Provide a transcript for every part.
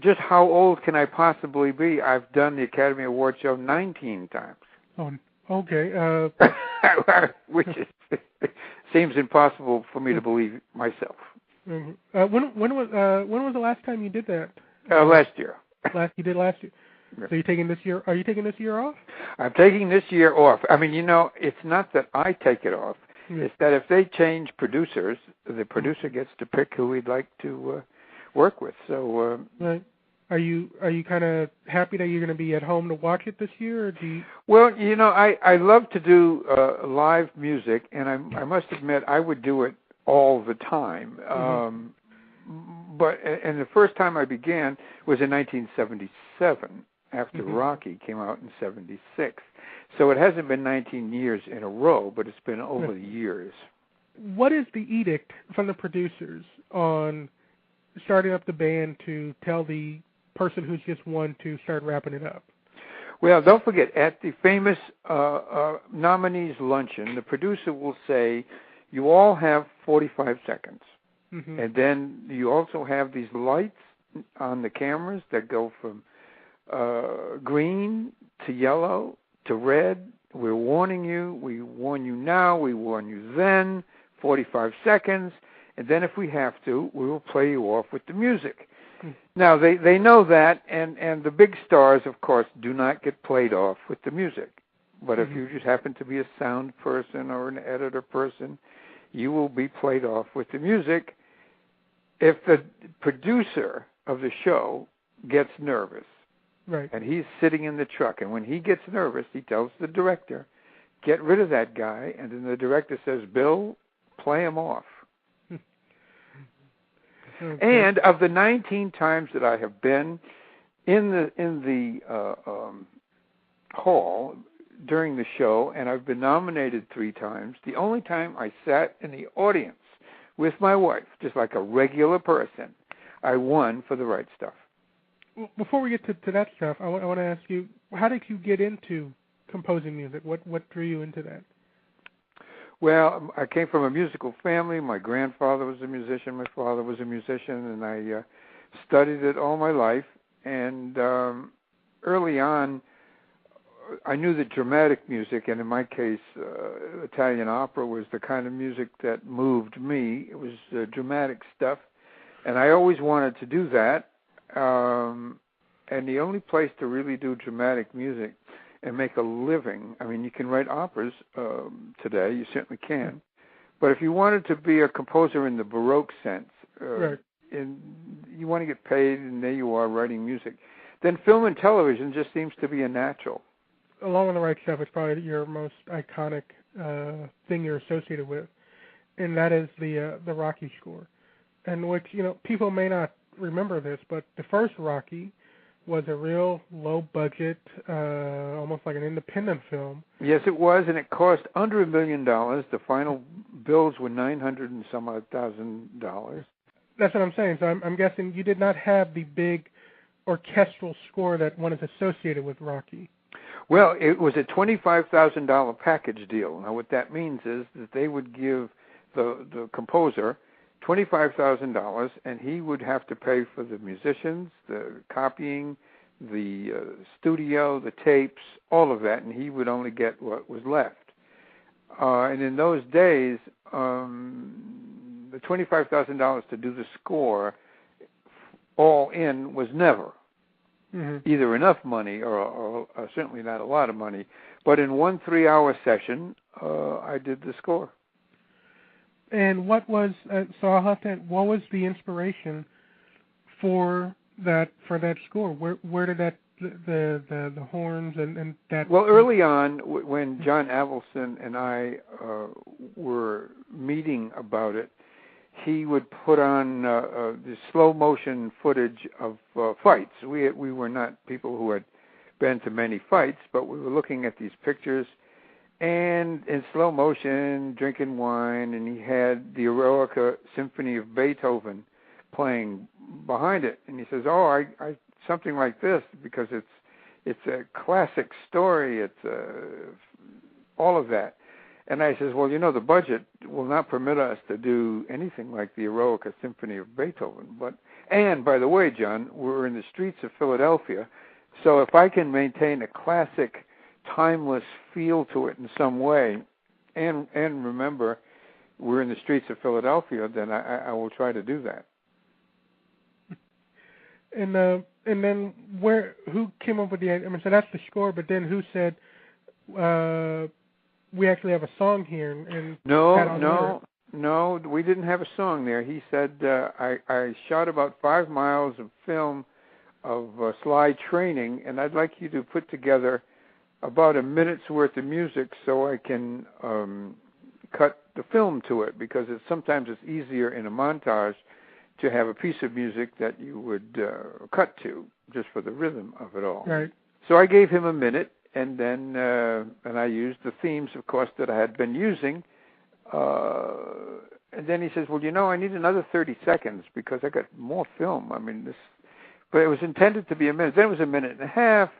Just how old can I possibly be? I've done the Academy Award show 19 times. Oh, okay. Which seems impossible for me to believe myself. When was the last time you did that? Last year. You did last year. Yeah. So you're taking this year? Are you taking this year off? I'm taking this year off. I mean, it's not that I take it off. Yeah. It's that if they change producers, the producer gets to pick who he'd like to work with. So. Right. Are you kind of happy that you're going to be at home to watch it this year, or do you? Well, I love to do live music, and I must admit I would do it all the time. But the first time I began was in 1977, after Rocky came out in '76. So it hasn't been 19 years in a row, but it's been over the years. What is the edict from the producers on starting up the band to tell the person who's just won to start wrapping it up? Well, don't forget, at the famous nominees luncheon, the producer will say, you all have 45 seconds. And then you also have these lights on the cameras that go from green to yellow to red. We're warning you. We warn you now. We warn you then. 45 seconds. And then if we have to, we will play you off with the music. Now, they know that, and the big stars, of course, do not get played off with the music. But if you just happen to be a sound person or an editor person, you will be played off with the music. If the producer of the show gets nervous, right, and he's sitting in the truck, and when he gets nervous, he tells the director, get rid of that guy, and then the director says, Bill, play him off. Okay. And of the 19 times that I have been in the hall during the show, and I've been nominated 3 times, the only time I sat in the audience with my wife, just like a regular person, I won for the right stuff. Well, before we get to that stuff, I want to ask you, how did you get into composing music? What drew you into that? Well, I came from a musical family. My grandfather was a musician. My father was a musician, and I studied it all my life. And early on, I knew that dramatic music, and in my case, Italian opera, was the kind of music that moved me. It was dramatic stuff, and I always wanted to do that. And the only place to really do dramatic music and make a living, I mean, you can write operas today, you certainly can, but if you wanted to be a composer in the Baroque sense, right, and you want to get paid, and there you are writing music, then film and television just seems to be a natural. Along with the Right Stuff, it's probably your most iconic thing you're associated with, and that is the Rocky score, and which, people may not remember this, but the first Rocky was a real low-budget, almost like an independent film. Yes, it was, and it cost under $1 million. The final bills were $900,000 and some odd thousand. That's what I'm saying. So I'm guessing you did not have the big orchestral score that one is associated with Rocky. Well, it was a $25,000 package deal. Now, what that means is that they would give the composer $25,000, and he would have to pay for the musicians, the copying, the studio, the tapes, all of that, and he would only get what was left. And in those days, the $25,000 to do the score all in was never either enough money or certainly not a lot of money. But in one 3-hour session, I did the score. And what was what was the inspiration for that score? Where did that the horns and that? Well, early on, when John Avildsen and I were meeting about it, he would put on the slow motion footage of fights. We were not people who had been to many fights, but we were looking at these pictures. And in slow motion, drinking wine, and he had the Eroica Symphony of Beethoven playing behind it. And he says, I something like this, because it's a classic story, it's all of that. And I says, well, the budget will not permit us to do anything like the Eroica Symphony of Beethoven. But And, by the way, John, we're in the streets of Philadelphia, so if I can maintain a classic, timeless feel to it in some way, and remember, we're in the streets of Philadelphia, then I will try to do that. And then who came up with the idea? I mean, so that's the score, but then who said, we actually have a song here? And No, we didn't have a song there. He said, I shot about 5 miles of film of slide training, and I'd like you to put together about a minute's worth of music so I can cut the film to it, because sometimes it's easier in a montage to have a piece of music that you would cut to, just for the rhythm of it all. Right. So I gave him a minute, and then I used the themes, of course, that I had been using. And then he says, well, I need another 30 seconds because I got more film. I mean, but it was intended to be a minute. Then it was a minute and a half.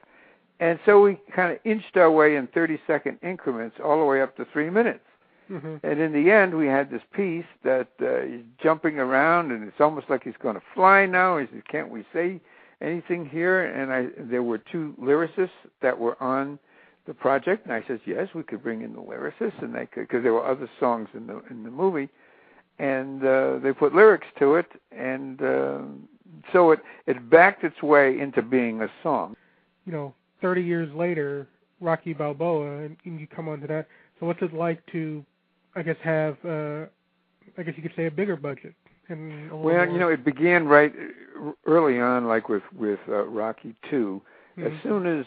And so we kind of inched our way in 30-second increments all the way up to 3 minutes. Mm-hmm. And in the end, we had this piece that he's jumping around, and it's almost like he's going to fly now. He says, can't we say anything here? And there were 2 lyricists that were on the project, and I said, yes, we could bring in the lyricists, and they could, because there were other songs in the movie, and they put lyrics to it, and so it backed its way into being a song. 30 years later, Rocky Balboa, and you come on to that. So what's it like to, I guess, have, I guess you could say, a bigger budget? Well, it began right early on, like with Rocky II. Mm-hmm. As soon as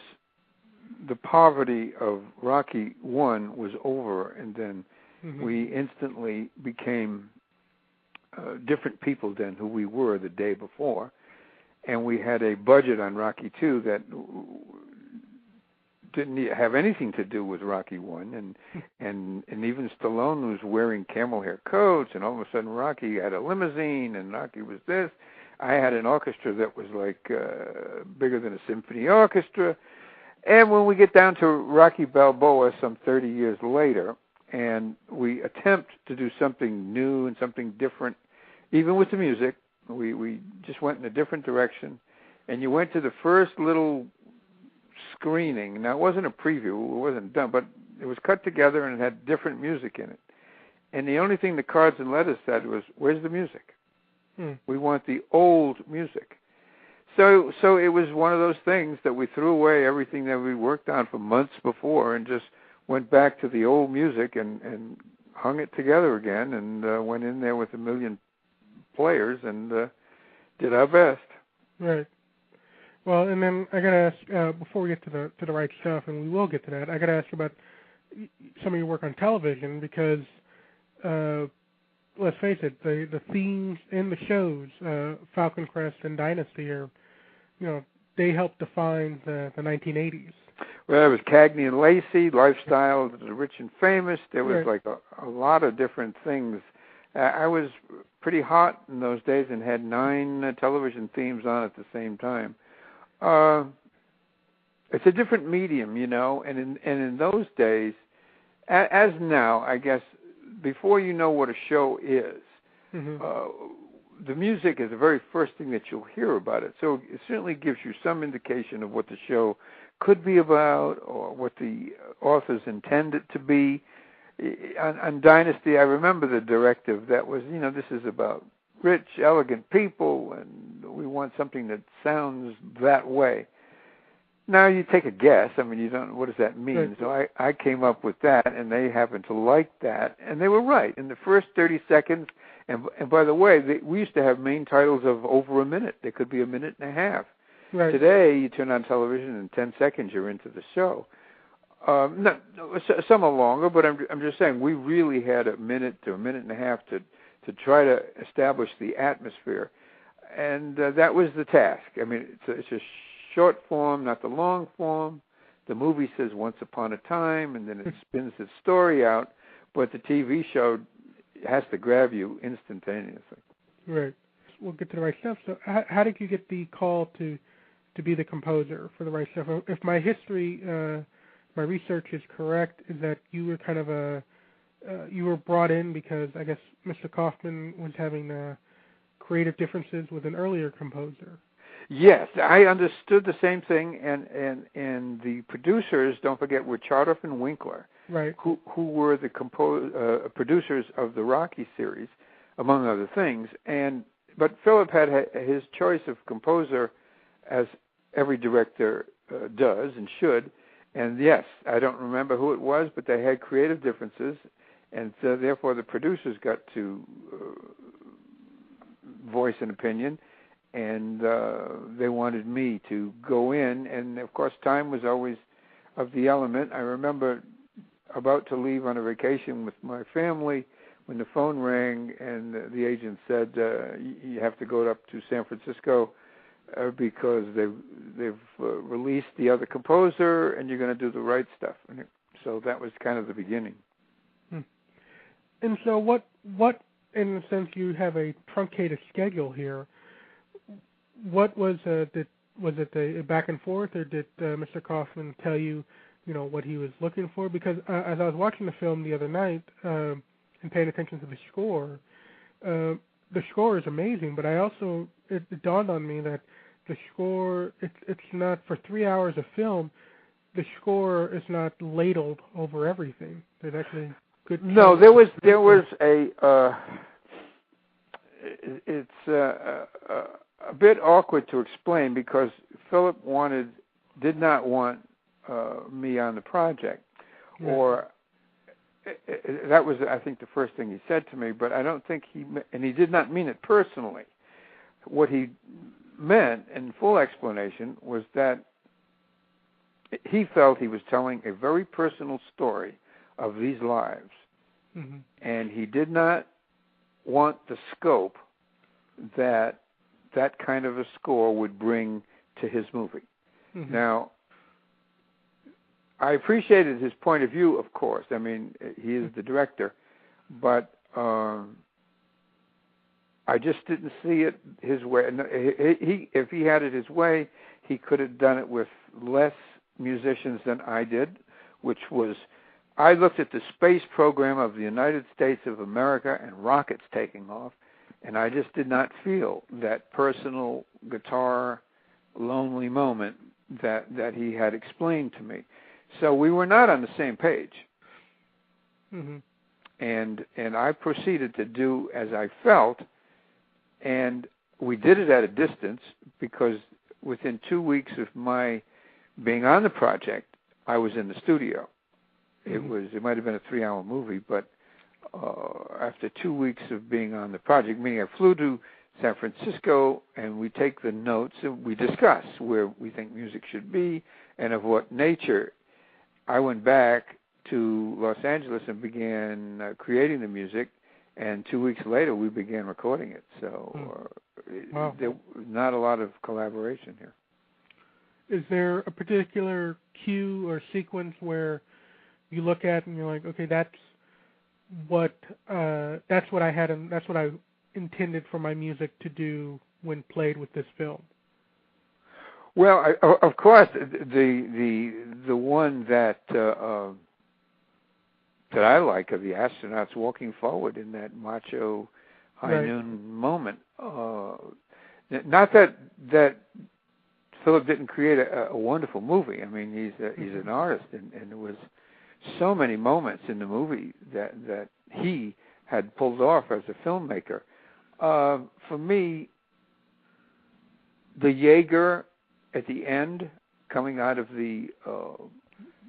the poverty of Rocky I was over, and then mm-hmm. we instantly became different people than who we were the day before, and we had a budget on Rocky II that didn't have anything to do with Rocky I, and even Stallone was wearing camel hair coats, and all of a sudden Rocky had a limousine, and Rocky was this. I had an orchestra that was like bigger than a symphony orchestra. And when we get down to Rocky Balboa some 30 years later, and we attempt to do something new and something different, even with the music, we just went in a different direction. And you went to the first little screening. Now, it wasn't a preview. It wasn't done, but it was cut together and it had different music in it. And the only thing the cards and letters said was, where's the music? We want the old music. So it was one of those things that we threw away everything that we worked on for months before and just went back to the old music and hung it together again, and went in there with 1 million players and did our best. Right. Well, and then I got to ask, before we get to the right stuff, and we will get to that, I got to ask you about some of your work on television, because let's face it, the themes in the shows, Falcon Crest and Dynasty, are, they helped define the 1980s. Well, it was Cagney and Lacey, Lifestyle, The Rich and Famous. There was like a lot of different things. I was pretty hot in those days and had 9 television themes on at the same time. It's a different medium, and in those days, as now, I guess, before you know what a show is, mm-hmm. The music is the very first thing that you'll hear about it. So it certainly gives you some indication of what the show could be about or what the authors intend it to be. On Dynasty, I remember the directive that was, this is about rich, elegant people, and we want something that sounds that way. Now you take a guess. I mean, you don't. What does that mean? Right. So I came up with that, and they happened to like that, and they were right. In the first 30 seconds, and by the way, we used to have main titles of over a minute. They could be a minute and a half. Right. Today, you turn on television, and 10 seconds you're into the show. No, some are longer, but I'm just saying we really had a minute to a minute and a half to try to establish the atmosphere, and that was the task. I mean, it's a short form, not the long form. The movie says once upon a time, and then it spins its story out, but the TV show has to grab you instantaneously. Right. We'll get to the right stuff. So how did you get the call to be the composer for the right stuff? If my history, my research is correct, is that you were kind of you were brought in because I guess Mr. Kaufman was having creative differences with an earlier composer. Yes, I understood the same thing, and the producers, don't forget, were Chartoff and Winkler, right? Who were the producers of the Rocky series, among other things. But Philip had his choice of composer, as every director does and should. And yes, I don't remember who it was, but they had creative differences, and so therefore the producers got to voice an opinion. And they wanted me to go in, and of course time was always of the element. I remember about to leave on a vacation with my family when the phone rang and the agent said, you have to go up to San Francisco because they've released the other composer and you're going to do the right stuff. And so that was kind of the beginning. And so what in a sense, you have a truncated schedule here. What was it a back and forth, or did Mr. Kaufman tell you, what he was looking for? Because as I was watching the film the other night and paying attention to the score is amazing. But it dawned on me that the score, it's not for 3 hours of film. The score is not ladled over everything. There's actually good. No, there was a. It's a bit awkward to explain because Philip did not want me on the project, or that was, I think, the first thing he said to me. But I don't think he did not mean it personally. What he meant, in full explanation, was that he felt he was telling a very personal story of these lives, and he did not want the scope that kind of a score would bring to his movie. Now, I appreciated his point of view, of course. I mean, he is the director, but I just didn't see it his way. If he had it his way, he could have done it with less musicians than I did, which was, I looked at the space program of the United States of America and rockets taking off, and I just did not feel that personal guitar lonely moment that he had explained to me. So we were not on the same page. And I proceeded to do as I felt, and we did it at a distance because within 2 weeks of my being on the project, I was in the studio. It might have been a 3-hour movie, but after 2 weeks of being on the project, meaning I flew to San Francisco and we take the notes and we discuss where we think music should be and of what nature. I went back to Los Angeles and began creating the music, and 2 weeks later we began recording it. So there was not a lot of collaboration here. Is there a particular cue or sequence where you look at and you're like, okay, that's what I had, and that's what I intended for my music to do when played with this film? Well, of course, the one that I like are the astronauts walking forward in that macho high noon moment. Not that Philip didn't create a wonderful movie. I mean, he's an artist, and there was so many moments in the movie that he had pulled off as a filmmaker. For me, the Jaeger at the end, coming out of the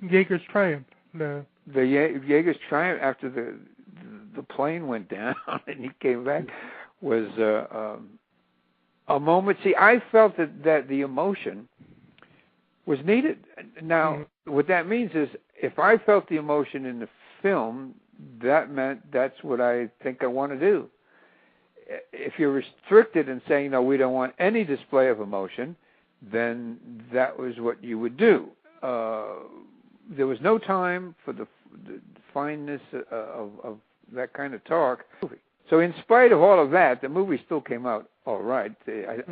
Jaeger's Triumph. The Jaeger's Triumph after the plane went down and he came back was a moment. See, I felt that the emotion was needed. Now, what that means is if I felt the emotion in the film, that meant that's what I think I want to do. If you're restricted and saying, no, we don't want any display of emotion, then that was what you would do. There was no time for the fineness of that kind of talk. So in spite of all of that, the movie still came out all right.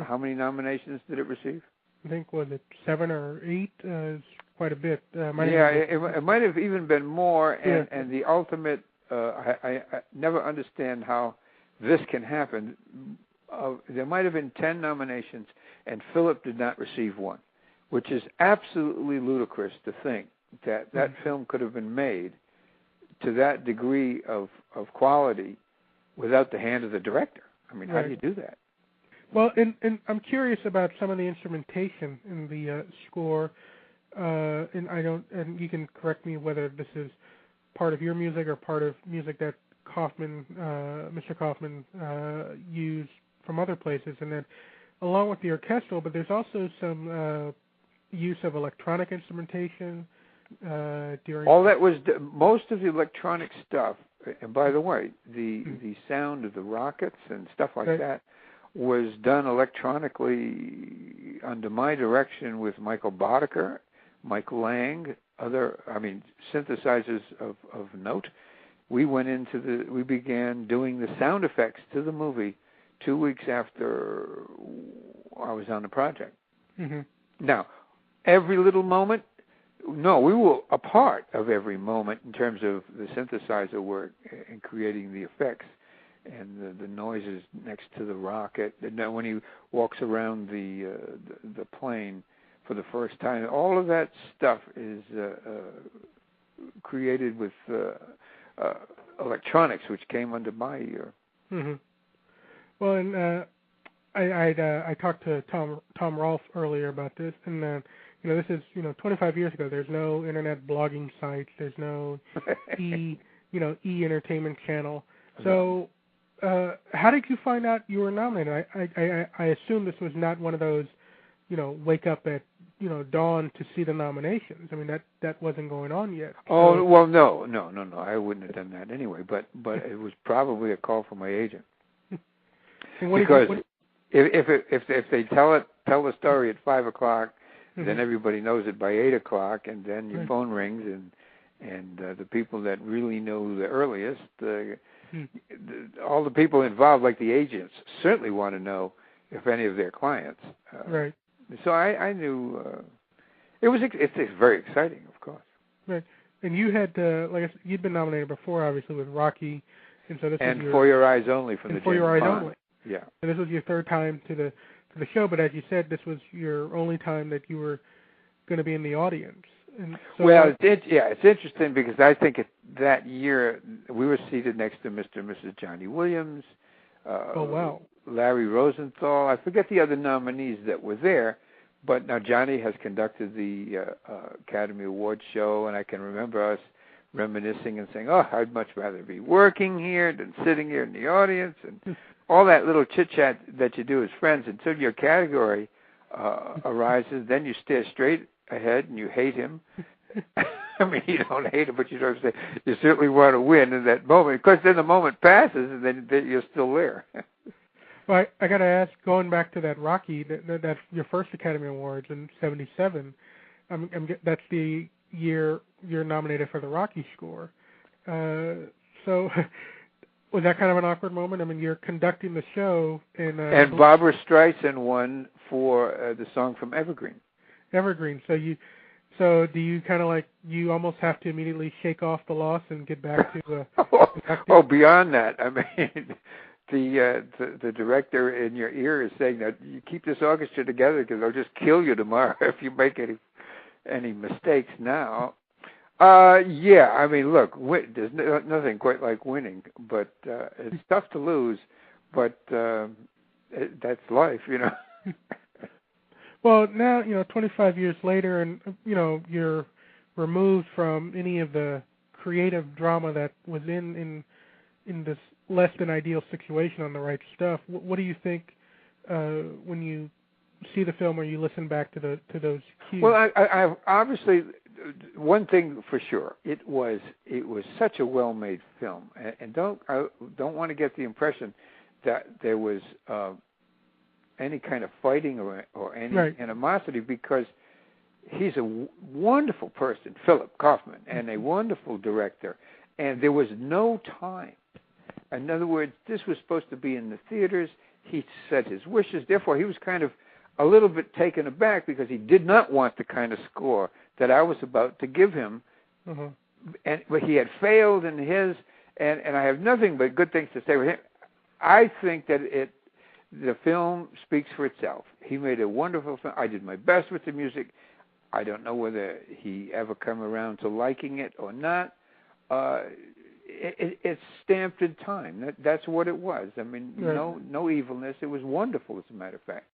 How many nominations did it receive? I think, was it 7 or 8? It's quite a bit. It might have even been more. And the ultimate, I never understand how this can happen. there might have been 10 nominations, and Philip did not receive one, which is absolutely ludicrous to think that that film could have been made to that degree of quality without the hand of the director. I mean, how do you do that? Well, and I'm curious about some of the instrumentation in the score, and you can correct me whether this is part of your music or part of music that Mr. Kaufman used from other places, and then along with the orchestral, but there's also some use of electronic instrumentation during. All that was most of the electronic stuff, and by the way, the sound of the rockets and stuff like that was done electronically under my direction with Michael Boddicker, Mike Lang, synthesizers of note. We began doing the sound effects to the movie 2 weeks after I was on the project. Mm-hmm. Now, every little moment, no, we were a part of every moment in terms of the synthesizer work and creating the effects and the noises next to the rocket. And then when he walks around the plane for the first time, all of that stuff is created with electronics, which came under my ear. Mm-hmm. Well, and I talked to Tom Rolfe earlier about this, and this is 25 years ago. There's no internet blogging sites. There's no e-entertainment channel. So, how did you find out you were nominated? I assume this was not one of those, wake up at dawn to see the nominations. I mean, that wasn't going on yet. Oh well, no. I wouldn't have done that anyway. But it was probably a call from my agent. Because if they tell the story at 5 o'clock, then everybody knows it by 8 o'clock, and then your phone rings, and the people that really know the earliest, all the people involved, like the agents, certainly want to know if any of their clients. Right. So I knew it's very exciting, of course. Right. And you had you'd been nominated before, obviously, with Rocky, and so this and was For Your Eyes Only from the For Your Eyes Only. Yeah. And this was your third time to the show, but as you said, this was your only time that you were going to be in the audience. And so it's interesting because I think that year we were seated next to Mr. and Mrs. Johnny Williams. Oh wow. Larry Rosenthal. I forget the other nominees that were there, but now Johnny has conducted the Academy Awards show, and I can remember us reminiscing and saying, "Oh, I'd much rather be working here than sitting here in the audience," and all that little chit-chat that you do as friends until your category arises. Then you stare straight ahead and you hate him. I mean, you don't hate him, but you don't say you certainly want to win in that moment. Because then the moment passes and then you're still there. Well, I got to ask, going back to that Rocky, that your first Academy Awards in '77, that's the year you're nominated for the Rocky score. So was that kind of an awkward moment? I mean, you're conducting the show, and Barbra Streisand won for the song from Evergreen. Evergreen. So do you kind of you almost have to immediately shake off the loss and get back to beyond that. I mean, the director in your ear is saying that you keep this orchestra together because they'll just kill you tomorrow if you make any mistakes now. I mean, look, there's nothing quite like winning, but it's tough to lose, but that's life, Well, now, 25 years later, and, you're removed from any of the creative drama that was in this less than ideal situation on The Right Stuff. What do you think when you see the film or you listen back to those cues? Well, I obviously, one thing for sure, it was such a well-made film, and I don't want to get the impression that there was any kind of fighting or any animosity, because he's a wonderful person, Philip Kaufman, and a wonderful director, and there was no time. In other words, this was supposed to be in the theaters. He said his wishes. Therefore, he was kind of a little bit taken aback because he did not want the kind of score that I was about to give him. Mm-hmm. But he had failed in his, and I have nothing but good things to say with him. I think that the film speaks for itself. He made a wonderful film. I did my best with the music. I don't know whether he ever come around to liking it or not. It's stamped in time. That's what it was. I mean, Right. no evilness. It was wonderful, as a matter of fact.